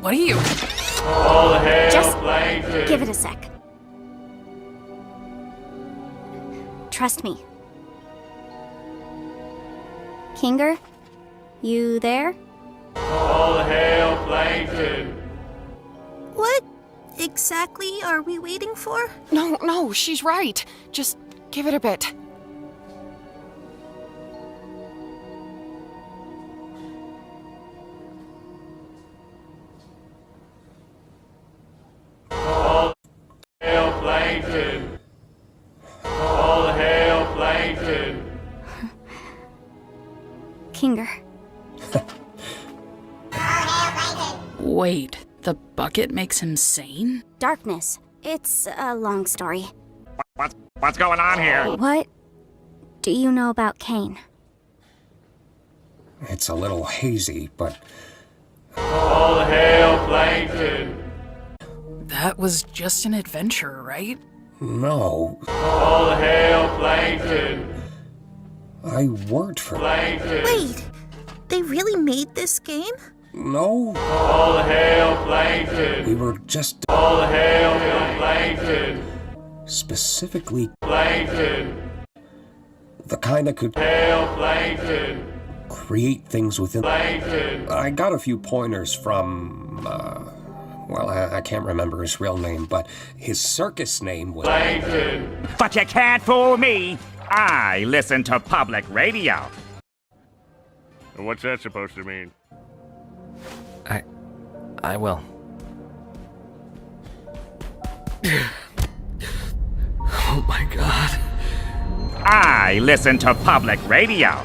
What are you? All hail Just Plankton. give it a sec. Trust me. Kinger? You there? All hail Plankton. What exactly are we waiting for? No, she's right. Just give it a bit. Hail Plankton. All hail Plankton. Kinger. Wait, the bucket makes him sane? Darkness. It's a long story. What's going on here? What do you know about Kane? It's a little hazy, but All hail Plankton. That was just an adventure, right? no, All hail Plankton. I worked for Plankton. Wait, they really made this game? No, All hail Plankton. we were just All hail Plankton. specifically Plankton. the kind that could Hail Plankton. create things within. Plankton. I got a few pointers from, well, I can't remember his real name, but his circus name was... Plankton. But you can't fool me. I listen to public radio. What's that supposed to mean? I will. Oh my god. I listen to public radio.